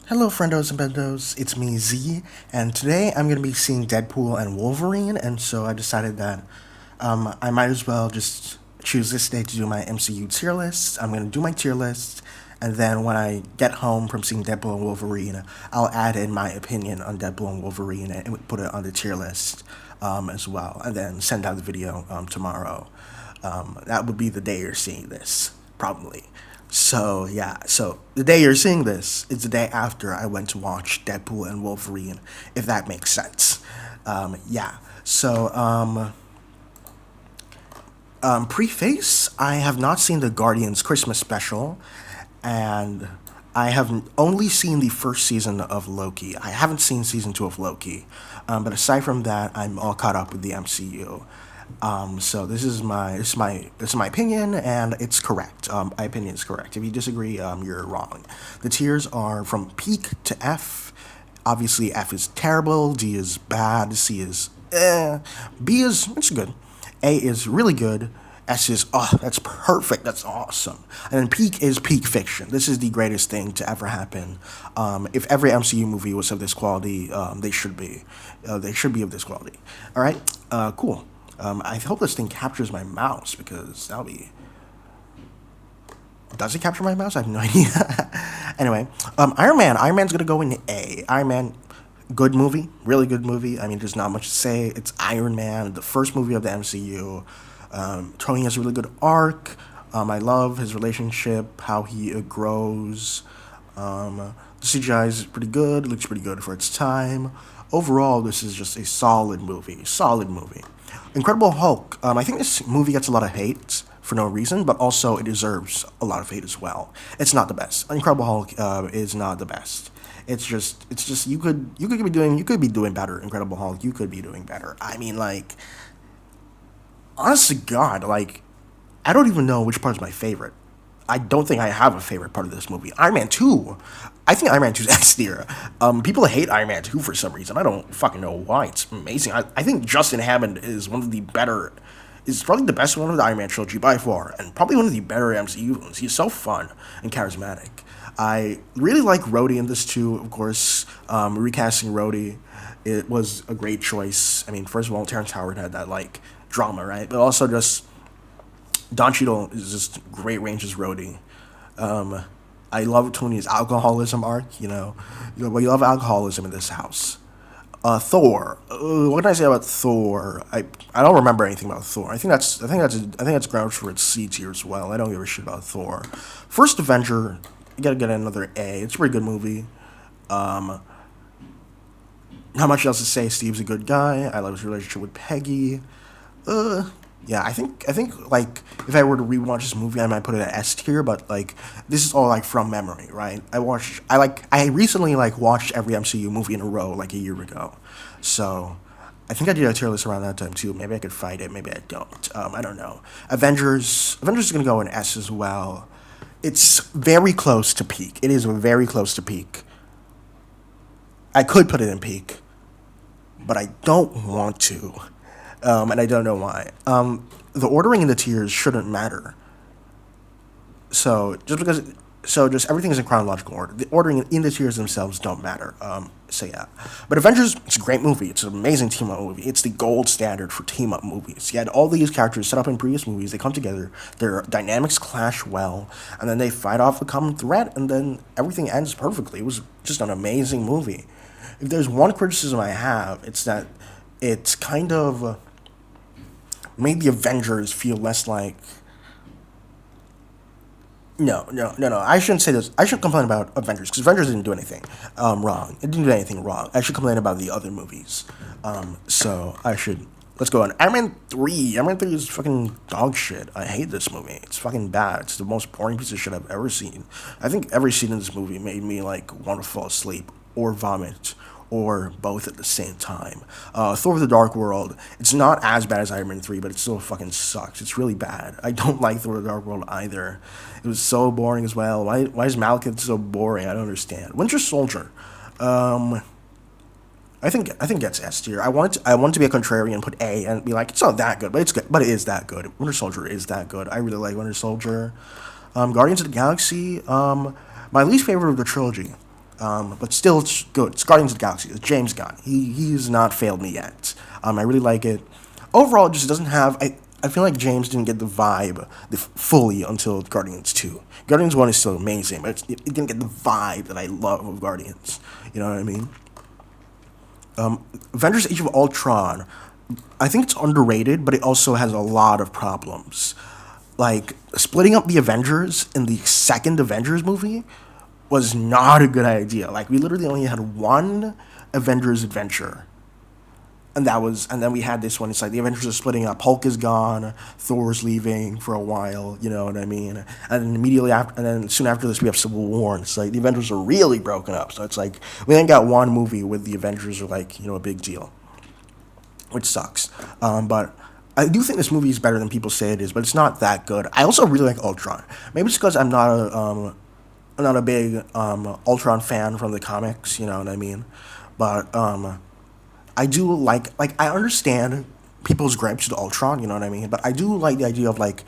Hello, friendos and bendos. It's me, Z, and today I'm going to be seeing Deadpool and Wolverine, and so I decided that I might as well just choose this day to do my MCU tier list. I'm going to do my tier list, and then when I get home from seeing Deadpool and Wolverine, I'll add in my opinion on Deadpool and Wolverine and put it on the tier list as well, and then send out the video tomorrow. That would be the day you're seeing this, probably. So yeah, so the day you're seeing this is the day after I went to watch Deadpool and Wolverine, if that makes sense. Yeah. So preface, I have not seen the Guardians Christmas special, and I have only seen the first season of Loki. I haven't seen season two of Loki, but aside from that, I'm all caught up with the MCU. So this is my opinion, and it's correct. My opinion is correct. If you disagree, you're wrong. The tiers are from peak to F. Obviously, F is terrible. D is bad. C is B is it's good. A is really good. S is that's perfect. That's awesome. And then peak is peak fiction. This is the greatest thing to ever happen. If every MCU movie was of this quality, they should be. They should be of this quality. All right. Cool. I hope this thing captures my mouse because that'll be. Does it capture my mouse? I have no idea. Anyway, Iron Man. Iron Man's gonna go in A. Iron Man, good movie, really good movie. I mean, there's not much to say. It's Iron Man, the first movie of the MCU. Tony has a really good arc. I love his relationship, how he grows. The CGI is pretty good. Looks pretty good for its time. Overall, this is just a solid movie. Solid movie. Incredible Hulk. I think this movie gets a lot of hate for no reason, but also it deserves a lot of hate as well. It's not the best. Incredible Hulk is not the best. It's just you could be doing better. Incredible Hulk, you could be doing better. I mean, like, honest to God, like, I don't even know which part is my favorite. I don't think I have a favorite part of this movie. Iron Man 2. I think Iron Man 2 is S tier. People hate Iron Man 2 for some reason. I don't fucking know why. It's amazing. I think Justin Hammond is one of the better, is probably the best one of the Iron Man trilogy by far, and probably one of the better MCU ones. He's so fun and charismatic. I really like Rhodey in this too, of course. Recasting Rhodey, it was a great choice. I mean, first of all, Terrence Howard had that, like, drama, right? But also just Don Cheadle is just great range as Rhodey. I love Tony's alcoholism arc. Well, you love alcoholism in this house. Thor. What can I say about Thor? I don't remember anything about Thor. I think that's grounds for its C tier as well. I don't give a shit about Thor. First Avenger. You gotta get another A. It's a pretty good movie. Um, Not much else to say. Steve's a good guy. I love his relationship with Peggy. Uh, yeah, I think like if I were to rewatch this movie, I might put it at S tier. But like this is all like from memory, right? I recently like watched every MCU movie in a row like a year ago, so I think I did a tier list around that time too. Maybe I could fight it. Maybe I don't. I don't know. Avengers is gonna go in S as well. It's very close to peak. It is very close to peak. I could put it in peak, but I don't want to, and I don't know why. The ordering in the tiers shouldn't matter. So just because, so just everything is in chronological order. The ordering in the tiers themselves don't matter. So yeah, but Avengers, it's a great movie. It's an amazing team up movie. It's the gold standard for team up movies. You had all these characters set up in previous movies. They come together. Their dynamics clash well, and then they fight off a common threat, and then everything ends perfectly. It was just an amazing movie. If there's one criticism I have, it's that it's kind of made the Avengers feel less like. No. I shouldn't say this. I should complain about Avengers because Avengers didn't do anything wrong. It didn't do anything wrong. I should complain about the other movies. So I should. Let's go on. Iron Man 3. Iron Man 3 is fucking dog shit. I hate this movie. It's fucking bad. It's the most boring piece of shit I've ever seen. I think every scene in this movie made me like want to fall asleep or vomit or both at the same time. Thor: The Dark World. It's not as bad as Iron Man 3, but it still fucking sucks. It's really bad. I don't like Thor: The Dark World either. It was so boring as well. Why is Malekith so boring? I don't understand. Winter Soldier. Um, I think that's S tier. I want to be a contrarian, put A, and be like it's not that good, but it's good. But it is that good. Winter Soldier is that good. I really like Winter Soldier. Guardians of the Galaxy. My least favorite of the trilogy. But still, it's good. It's Guardians of the Galaxy. It's James Gunn. He's not failed me yet. I really like it. Overall, it just doesn't have. I feel like James didn't get the vibe fully until Guardians 2. Guardians 1 is still amazing, but it didn't get the vibe that I love of Guardians. You know what I mean? Avengers Age of Ultron, I think it's underrated, but it also has a lot of problems. Like, splitting up the Avengers in the second Avengers movie was not a good idea. Like, we literally only had one Avengers adventure. And then we had this one. It's like the Avengers are splitting up. Hulk is gone. Thor's leaving for a while. You know what I mean? And then immediately after, and then soon after this, we have Civil War. And it's like the Avengers are really broken up. So it's like we then got one movie with the Avengers are like a big deal, which sucks. But I do think this movie is better than people say it is, but it's not that good. I also really like Ultron. Maybe it's because I'm not a big Ultron fan from the comics. You know what I mean? But I do like I understand people's gripes with Ultron, you know what I mean? But I do like the idea of like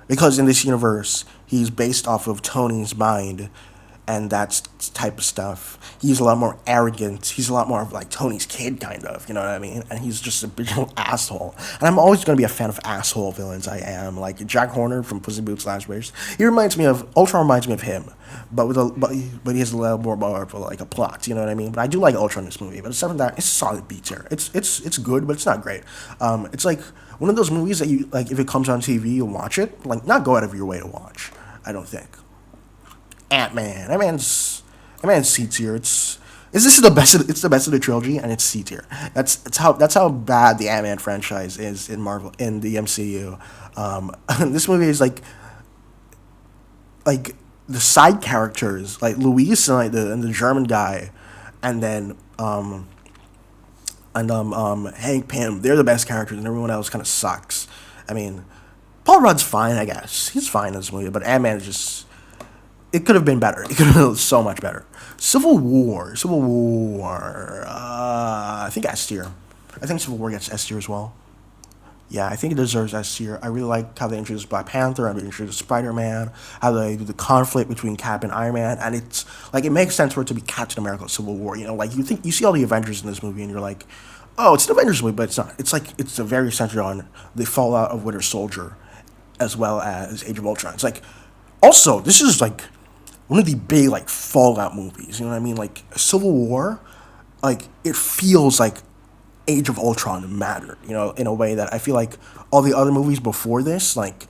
because in this universe he's based off of Tony's mind and that type of stuff. He's a lot more arrogant. He's a lot more of like Tony's kid kind of, you know what I mean? And he's just a big old asshole. And I'm always going to be a fan of asshole villains. I am like Jack Horner from Puss in Boots: Last Wish. Ultron reminds me of him, but but he has a little more of like a plot, you know what I mean? But I do like Ultron in this movie. But aside from that, it's a solid B tier. It's good, but it's not great. It's like one of those movies that you like if it comes on TV, you'll watch it. Like not go out of your way to watch. I don't think. Ant-Man. That man's C tier. It's the best. It's the best of the trilogy, and it's C tier. That's how bad the Ant-Man franchise is in Marvel in the MCU. This movie is like the side characters, like Luis and the German guy, and then Hank Pym. They're the best characters, and everyone else kind of sucks. I mean, Paul Rudd's fine, I guess. He's fine in this movie, but Ant-Man is just it could have been better. It could have been so much better. Civil War. I think S tier. I think Civil War gets S tier as well. Yeah, I think it deserves S tier. I really like how they introduced Black Panther, how they introduced Spider-Man, how they do the conflict between Cap and Iron Man, and it's like it makes sense for it to be Captain America Civil War. You know, like you see all the Avengers in this movie, and you're like, oh, it's an Avengers movie, but it's not. It's like it's a very centered on the fallout of Winter Soldier, as well as Age of Ultron. It's like also this is like one of the big like Fallout movies. You know what I mean? Like Civil War, like it feels like Age of Ultron mattered. You know, in a way that I feel like all the other movies before this, like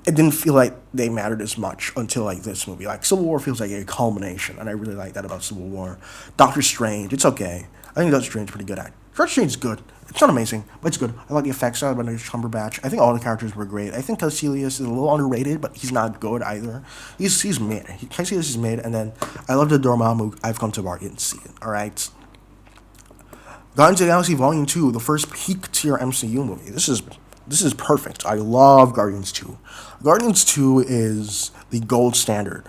it didn't feel like they mattered as much until like this movie. Like Civil War feels like a culmination, and I really like that about Civil War. Doctor Strange, it's okay. I think Doctor Strange is pretty good at. Doctor Strange is good. It's not amazing, but it's good. I like the effects of Benedict Cumberbatch. I think all the characters were great. I think Caecilius is a little underrated, but he's not good either. He's mid. Caecilius is mid, and then I love the Dormammu. I've come to bargain and see it. All right. Guardians of the Galaxy Volume 2, the first peak tier MCU movie. This is perfect. I love Guardians 2. Guardians 2 is the gold standard.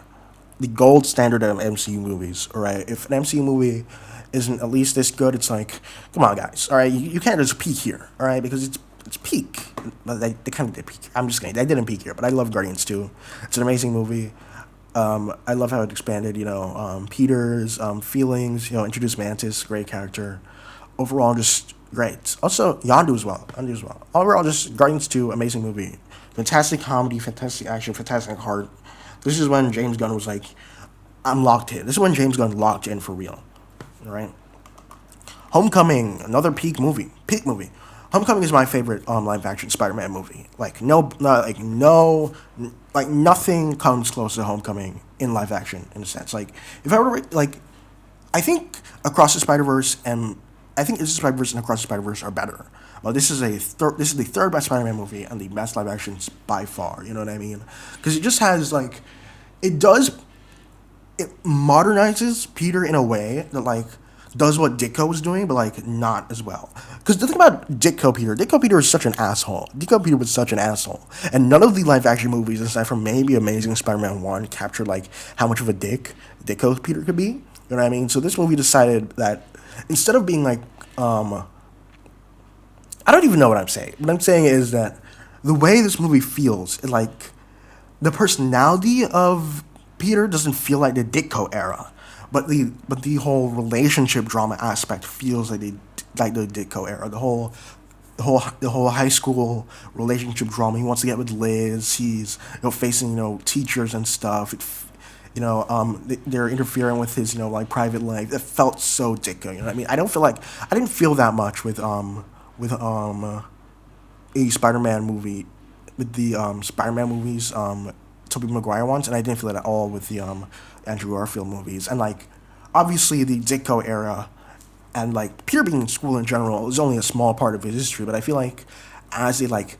The gold standard of MCU movies. All right. If an MCU movie isn't at least this good, it's like, come on, guys. All right, you can't just peak here. All right, because it's peak. But they kind of did peak. I'm just kidding. They didn't peak here, but I love Guardians 2. It's an amazing movie. I love how it expanded. Peter's feelings. Introduced Mantis, great character. Overall, just great. Also, Yondu as well. Overall, just Guardians 2, amazing movie. Fantastic comedy, fantastic action, fantastic heart. This is when James Gunn was like, I'm locked in. This is when James Gunn locked in for real. All right. Homecoming, another peak movie. Homecoming is my favorite live action Spider-Man movie. Nothing comes close to Homecoming in live action in a sense. Like if I were to, I think Across the Spider-Verse and Into the Spider-Verse and Across the Spider-Verse are better. Well, this is the third best Spider-Man movie and the best live actions by far. You know what I mean? Because it just has it modernizes Peter in a way that does what Ditko was doing, but not as well. Because the thing about Ditko Peter is such an asshole. Ditko Peter was such an asshole, and none of the live action movies, aside from maybe Amazing Spider-Man 1, captured how much of a dick Ditko Peter could be. You know what I mean? So this movie decided that instead of being I don't even know what I'm saying. What I'm saying is that the way this movie feels, the personality of Peter doesn't feel like the Ditko era, but the whole relationship drama aspect feels like the Ditko era. The whole high school relationship drama. He wants to get with Liz. He's facing teachers and stuff. They're interfering with his like private life. It felt so Ditko. You know what I mean? I didn't feel that much with a Spider-Man movie with the Spider-Man movies, Tobey Maguire ones, and I didn't feel it at all with the Andrew Garfield movies. And like, obviously, the Ditko era and like Peter being in school in general is only a small part of his history. But I feel like as a like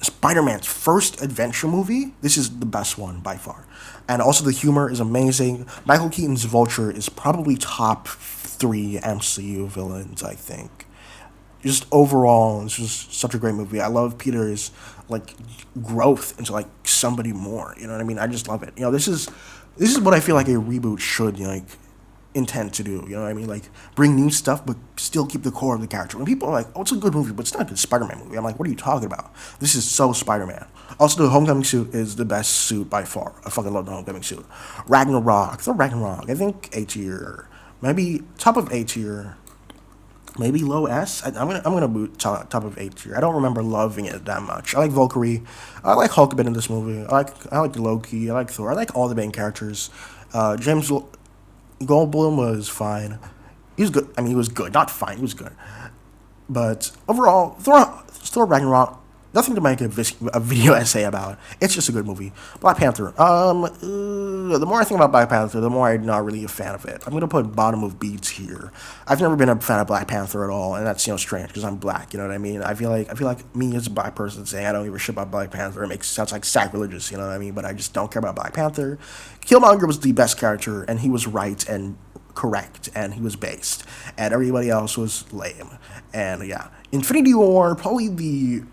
Spider-Man's first adventure movie, this is the best one by far. And also the humor is amazing. Michael Keaton's Vulture is probably top three MCU villains, I think. Just overall, it's just such a great movie. I love Peter's like growth into like somebody more. You know what I mean? I just love it. This is what I feel like a reboot should like intend to do. You know what I mean? Like bring new stuff, but still keep the core of the character. When people are like, "Oh, it's a good movie, but it's not a good Spider-Man movie," I'm like, "What are you talking about? This is so Spider-Man." Also, the Homecoming suit is the best suit by far. I fucking love the Homecoming suit. Ragnarok, the Ragnarok. I think A tier, maybe top of A tier. Maybe low S. I'm gonna boot top of A tier. I don't remember loving it that much. I like Valkyrie. I like Hulk a bit in this movie. I like Loki. I like Thor. I like all the main characters. James Goldblum was fine. He was good. I mean, he was good. Not fine. He was good. But overall, Thor Ragnarok, nothing to make a video essay about. It's just a good movie. Black Panther. The more I think about Black Panther, the more I'm not really a fan of it. I'm gonna put bottom of B tier. I've never been a fan of Black Panther at all, and that's strange because I'm black. You know what I mean? I feel like me as a black person saying I don't give a shit about Black Panther, sounds like sacrilegious. You know what I mean? But I just don't care about Black Panther. Killmonger was the best character, and he was right and correct, and he was based, and everybody else was lame. And yeah, Infinity War probably the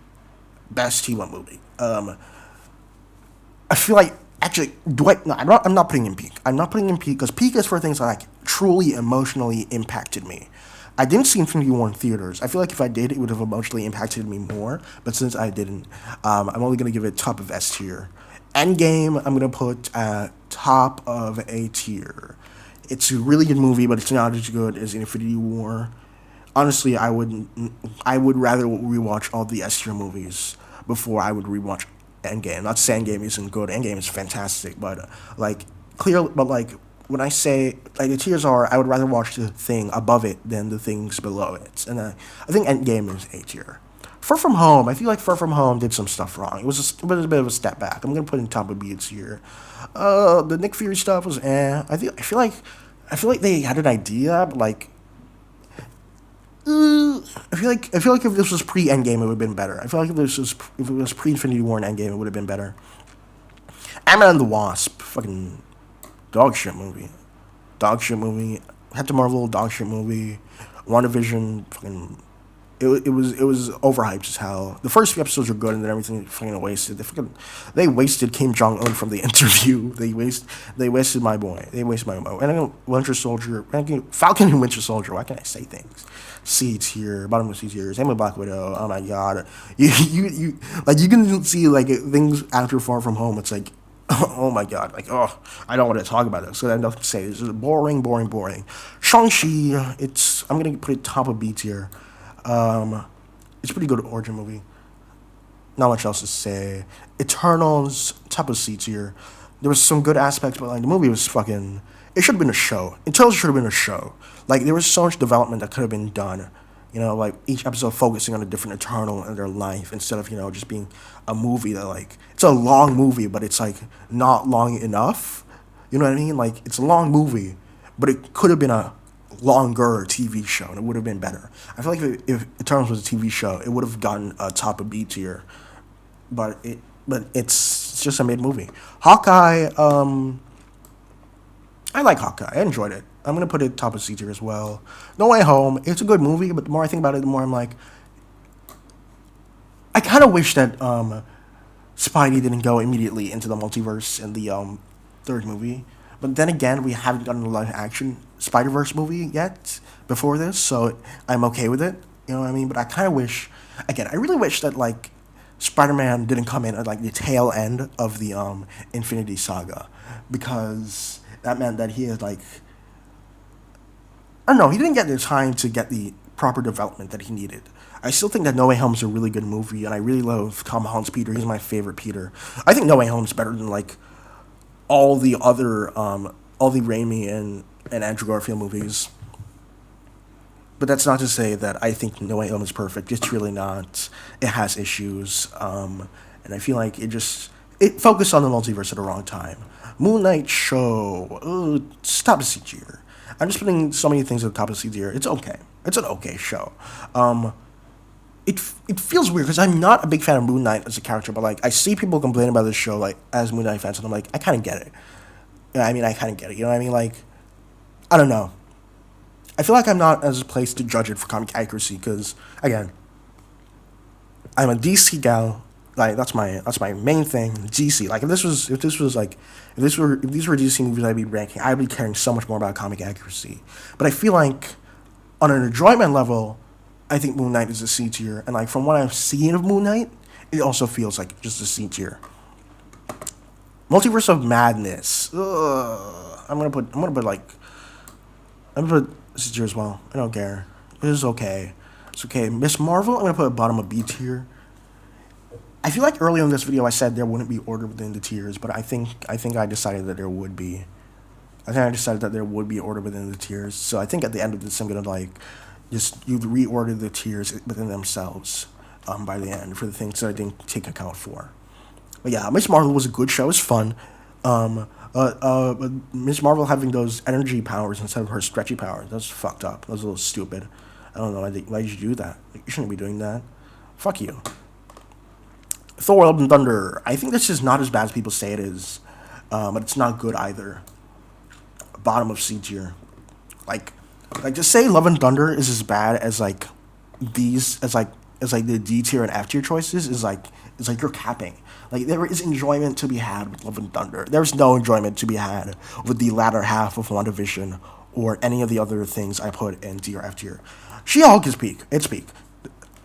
best T1 movie. I feel like actually do I no I'm not putting in peak. I'm not putting in peak because peak is for things that like truly emotionally impacted me. I didn't see Infinity War in theaters. I feel like if I did, it would have emotionally impacted me more. But since I didn't, I'm only gonna give it top of S tier. Endgame, I'm gonna put at top of A tier. It's a really good movie, but it's not as good as Infinity War. Honestly, I would rather rewatch all the S tier movies before I would rewatch Endgame. Not saying Endgame isn't good. Endgame is fantastic, but when I say like the tiers are, I would rather watch the thing above it than the things below it, and I think Endgame is A tier. Far From Home, I feel like Far From Home did some stuff wrong. It was a bit of a step back. I'm gonna put it in top of B tier. The Nick Fury stuff was eh. I feel like they had an idea, but like I feel like if this was pre Endgame, it would have been better. I feel like if it was pre Infinity War and Endgame, it would have been better. Ant-Man and the Wasp, fucking dog shit movie. Dog shit movie. Captain Marvel, dog shit movie. WandaVision, fucking. It was overhyped as hell. The first few episodes were good, and then everything fucking wasted. They wasted Kim Jong Un from the interview. They wasted my boy. They wasted my boy. And I know Winter Soldier, Falcon and Winter Soldier. Why can't I say things? C tier, bottom of C tier. Same with Black Widow. Oh my god, you like you can see like things after Far From Home. It's like, oh my god, like I don't want to talk about this. So I have nothing to say. It's just boring, boring, boring. Shang-Chi. I'm gonna put it top of B tier. It's a pretty good origin movie. Not much else to say. Eternals, top of C tier. There was some good aspects, but like the movie was fucking. It should have been a show. Eternals should have been a show. Like there was so much development that could have been done. Like each episode focusing on a different Eternal in their life instead of just being a movie that like it's a long movie, but it's like not long enough. You know what I mean? Like it's a long movie, but it could have been a longer TV show, and it would have been better. I feel like if Eternals was a TV show, it would have gotten a top of B tier. But it's just a mid movie. Hawkeye, I like Hawkeye. I enjoyed it. I'm gonna put it top of C tier as well. No Way Home, it's a good movie, but the more I think about it, the more I'm like, I kind of wish that Spidey didn't go immediately into the multiverse in the third movie. But then again, we haven't gotten a live action Spider-Verse movie yet before this, so I'm okay with it. You know what I mean? But I kind of wish, again, I really wish that like Spider-Man didn't come in at like the tail end of the Infinity Saga, because that meant that he had like I don't know, he didn't get the time to get the proper development that he needed. I still think that No Way Home is a really good movie, and I really love Tom Holland's Peter. He's my favorite Peter. I think No Way Home is better than like all the Raimi and Andrew Garfield movies. But that's not to say that I think No Way Home is perfect. It's really not. It has issues, and I feel like it focused on the multiverse at the wrong time. Moon Knight show, stop the C tier. I'm just putting so many things at the top of the C tier. It's okay. It's an okay show. Um, it feels weird because I'm not a big fan of Moon Knight as a character, but like I see people complain about this show like as Moon Knight fans, and I'm like I kind of get it. Yeah, I mean I kind of get it. You know what I mean? Like I don't know. I feel like I'm not as a place to judge it for comic accuracy because again, I'm a DC gal. Like that's my main thing. DC. Like if these were DC movies I'd be ranking, I'd be caring so much more about comic accuracy. But I feel like on an enjoyment level, I think Moon Knight is a C tier, and like from what I've seen of Moon Knight, it also feels like just a C tier. Multiverse of Madness. Ugh. I'm gonna put C tier as well. I don't care. It is okay. It's okay. Miss Marvel, I'm gonna put at bottom of B tier. I feel like earlier in this video I said there wouldn't be order within the tiers, but I think I decided that there would be. I think I decided that there would be order within the tiers. So I think at the end of this I'm gonna like just you reorder the tiers within themselves by the end for the things that I didn't take account for. But yeah, Miss Marvel was a good show. It was fun. But Miss Marvel having those energy powers instead of her stretchy powers, that's fucked up. That was a little stupid. I don't know why did you do that. You shouldn't be doing that. Fuck you. Thor: Love and Thunder. I think this is not as bad as people say it is, but it's not good either. Bottom of C tier. Like, like to say Love and Thunder is as bad as like these as like the D tier and F tier choices is like you're capping. Like there is enjoyment to be had with Love and Thunder. There's no enjoyment to be had with the latter half of WandaVision or any of the other things I put in D or F tier. She-Hulk is peak. It's peak.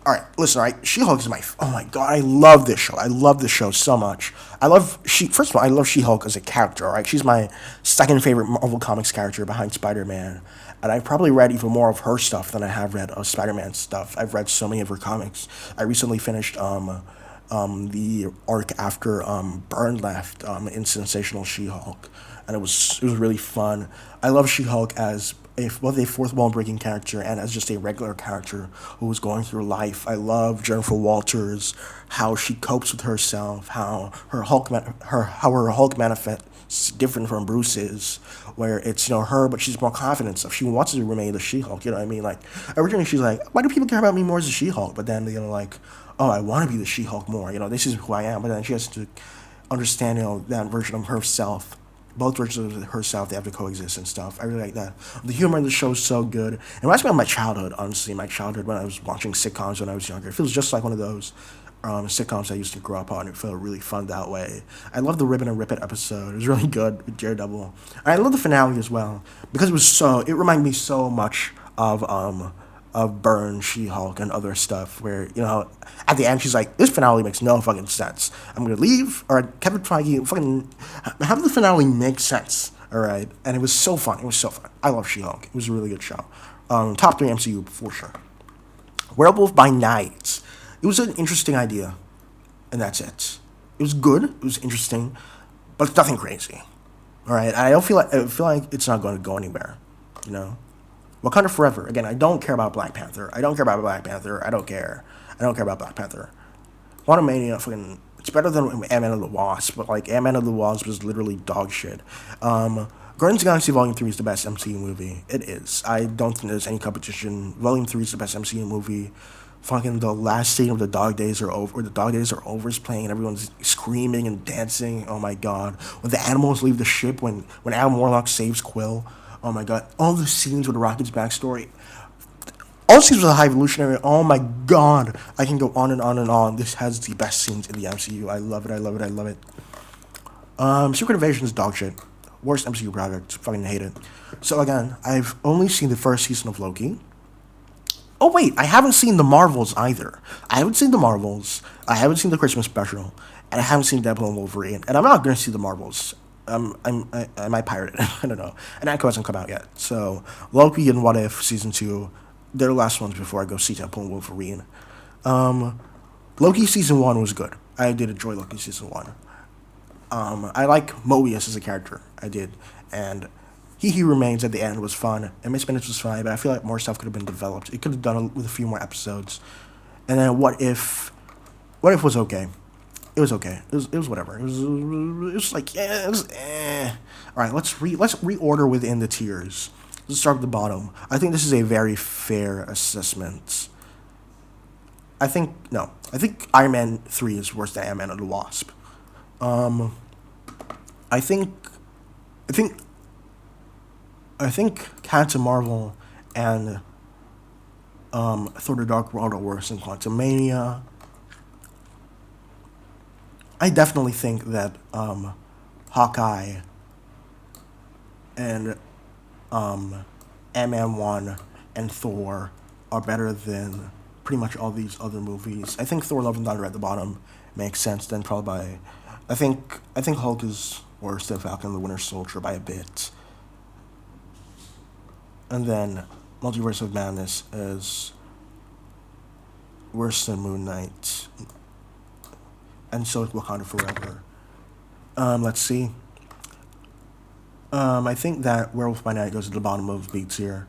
All right, listen. All right, She-Hulk is oh my god, I love this show. I love this show so much. First of all, I love She-Hulk as a character. All right, she's my second favorite Marvel Comics character behind Spider-Man, and I've probably read even more of her stuff than I have read of Spider-Man stuff. I've read so many of her comics. I recently finished the arc after Byrne left in Sensational She-Hulk, and it was really fun. I love She-Hulk as both a fourth wall breaking character and as just a regular character who was going through life. I love Jennifer Walters, how she copes with herself, how her Hulk manifests different from Bruce's, where it's her, but she's more confident and stuff. She wants to remain the She-Hulk. You know what I mean? Like originally she's like, why do people care about me more as a She-Hulk? But then like, oh, I want to be the She-Hulk more. This is who I am. But then she has to understand that version of herself. Both versions of herself, they have to coexist and stuff. I really like that. The humor in the show is so good. It reminds me of my childhood, honestly. My childhood when I was watching sitcoms when I was younger. It feels just like one of those sitcoms I used to grow up on. It felt really fun that way. I love the Ribbon and Rip It episode. It was really good with Daredevil. And I love the finale as well because it reminded me so much of Byrne, She-Hulk, and other stuff where, at the end she's like, this finale makes no fucking sense. I'm going to leave, or Kevin Feige, fucking, have the finale make sense, alright? And it was so fun. It was so fun. I love She-Hulk. It was a really good show. Top 3 MCU for sure. Werewolf by Night. It was an interesting idea, and that's it. It was good. It was interesting, but it's nothing crazy. Alright? I feel like it's not going to go anywhere, Wakanda Forever. Again, I don't care about Black Panther. I don't care about Black Panther. I don't care about Black Panther. Quantumania, fucking, it's better than Ant-Man and the Wasp, but like Ant-Man and the Wasp was literally dog shit. Guardians of the Galaxy Volume 3 is the best MCU movie. It is. I don't think there's any competition. Volume 3 is the best MCU movie. Fucking the last scene of The Dog Days Are Over, or The Dog Days Are Over is playing and everyone's screaming and dancing. Oh my god. When the animals leave the ship, when Adam Warlock saves Quill. Oh my god. All the scenes with Rocket's backstory. All the scenes with the High Evolutionary. Oh my god. I can go on and on and on. This has the best scenes in the MCU. I love it. I love it. I love it. Secret Invasion is dog shit. Worst MCU product. Fucking hate it. So again, I've only seen the first season of Loki. Oh wait, I haven't seen the Marvels either. I haven't seen the Marvels. I haven't seen the Christmas special. And I haven't seen Deadpool and Wolverine. And I'm not going to see the Marvels. I might pirate it. I don't know. And Echo hasn't come out yet. So Loki and What If season two, they're the last ones before I go see Deadpool and Wolverine. Loki season one was good. I did enjoy Loki season one. I like Mobius as a character. I did, and He Remains at the end was fun, and Miss Minutes was fine. But I feel like more stuff could have been developed. It could have done with a few more episodes. And then What If? What If was okay. It was okay. It was whatever. It was like yeah. It was eh. All right, let's reorder within the tiers. Let's start at the bottom. I think this is a very fair assessment. I think no. I think Iron Man 3 is worse than Ant Man and the Wasp. Um, I think, I think, I think Captain Marvel and Thor: The Dark World are worse than Quantumania. I definitely think that Hawkeye and Ant Man 1 and Thor are better than pretty much all these other movies. I think Thor: Love and Thunder at the bottom makes sense. Then probably by, I think Hulk is worse than Falcon and the Winter Soldier by a bit. And then Multiverse of Madness is worse than Moon Knight. And so is Wakanda Forever. Let's see. I think that Werewolf by Night goes to the bottom of B tier.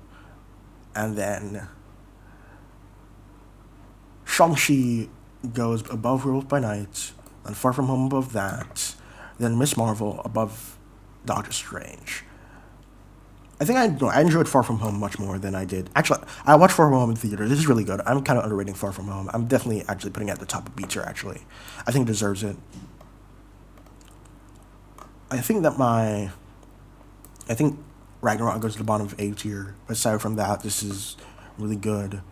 And then Shang-Chi goes above Werewolf by Night, and Far From Home above that, then Miss Marvel above Doctor Strange. I think I enjoyed Far From Home much more than I did. Actually, I watched Far From Home in theater. This is really good. I'm kind of underrating Far From Home. I'm definitely actually putting it at the top of B tier, actually. I think it deserves it. I think that I think Ragnarok goes to the bottom of A tier. Aside from that, this is really good.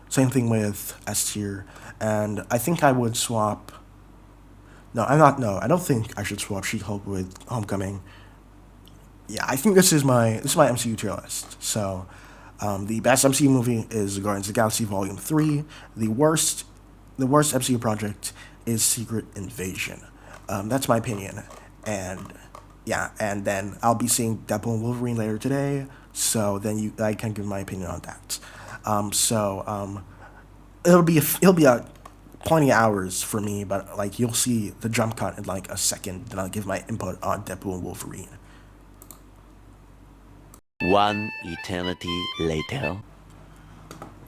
Same thing with S tier. And I think I would swap. No, I'm not. No, I don't think I should swap She-Hulk with Homecoming. Yeah, I think this is my MCU tier list. So, the best MCU movie is Guardians of the Galaxy Volume 3. The worst MCU project is Secret Invasion. That's my opinion. And yeah, and then I'll be seeing Deadpool and Wolverine later today. So then I can give my opinion on that. It'll be a plenty of hours for me, but like you'll see the jump cut in like a second. Then I'll give my input on Deadpool and Wolverine. One eternity later.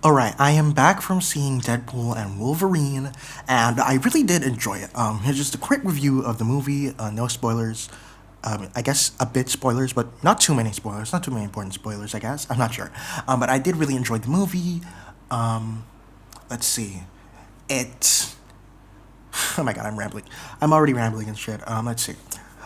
Alright, I am back from seeing Deadpool and Wolverine, and I really did enjoy it. Here's just a quick review of the movie, no spoilers. I guess a bit spoilers, but not too many spoilers, not too many important spoilers, I guess. I'm not sure. But I did really enjoy the movie. Let's see. It. Oh my god, I'm rambling. I'm already rambling and shit. Let's see.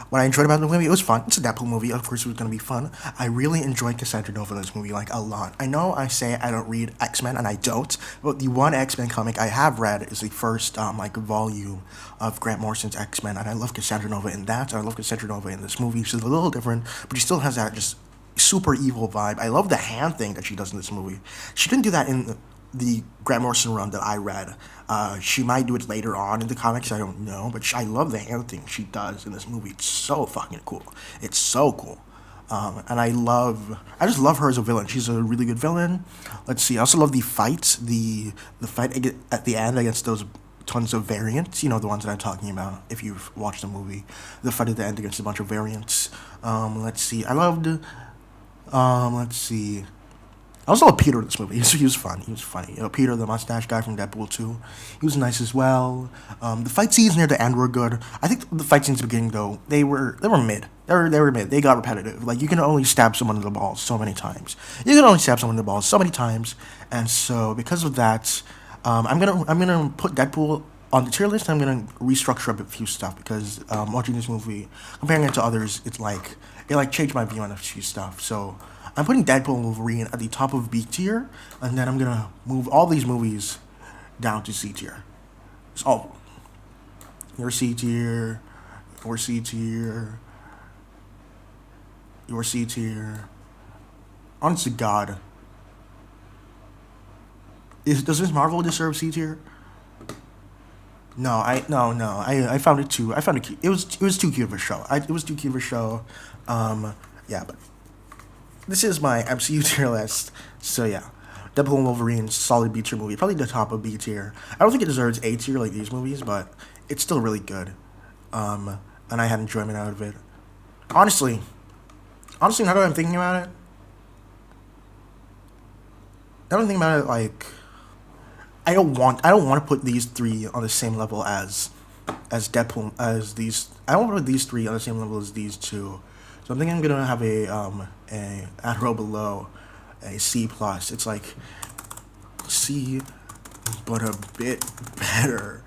What I enjoyed about the movie, it was fun. It's a Deadpool movie. Of course, it was going to be fun. I really enjoyed Cassandra Nova in this movie, like, a lot. I know I say I don't read X-Men, and I don't, but the one X-Men comic I have read is the first, volume of Grant Morrison's X-Men, and I love Cassandra Nova in that, and I love Cassandra Nova in this movie. She's a little different, but she still has that just super evil vibe. I love the hand thing that she does in this movie. She didn't do that in the Grant Morrison run that I read. She might do it later on in the comics, I don't know, but I love the hand thing she does in this movie. It's so fucking cool. It's so cool. And I just love her as a villain. She's a really good villain. Let's see, I also love the fights, the fight at the end against those tons of variants, the ones that I'm talking about, if you've watched the movie. The fight at the end against a bunch of variants. Let's see, let's see, I also love Peter in this movie. He was fun. He was funny. Peter, the mustache guy from Deadpool 2, he was nice as well. The fight scenes near the end were good. I think the fight scenes at the beginning, though, they were mid. They were mid. They got repetitive. Like, you can only stab someone in the balls so many times. And so because of that, I'm gonna put Deadpool on the tier list. I'm gonna restructure up a few stuff because watching this movie, comparing it to others, it changed my view on a few stuff. So I'm putting Deadpool and Wolverine at the top of B tier, and then I'm gonna move all these movies down to C tier. It's all your C tier, your C tier, your C tier. Honest to God, does Miss Marvel deserve C tier? I found it too. I found it cute. It was too cute of a show. It was too cute of a show. Yeah, but this is my MCU tier list. So yeah, Deadpool and Wolverine, solid B tier movie. Probably the top of B tier. I don't think it deserves A tier like these movies, but it's still really good. And I had enjoyment out of it. Honestly, now that I'm thinking about it, like I don't want to put these three on the same level as Deadpool as these. I don't want to put these three on the same level as these two. So I'm thinking I'm gonna have a at row below a C plus. It's like C, but a bit better.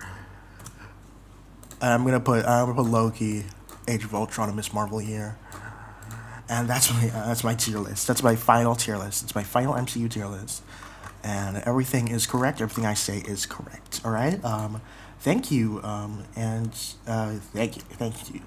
And I'm gonna put Loki, Age of Ultron, and Miss Marvel here. And that's my tier list. That's my final tier list. It's my final MCU tier list, and everything is correct. Everything I say is correct. All right. Thank you. And thank you.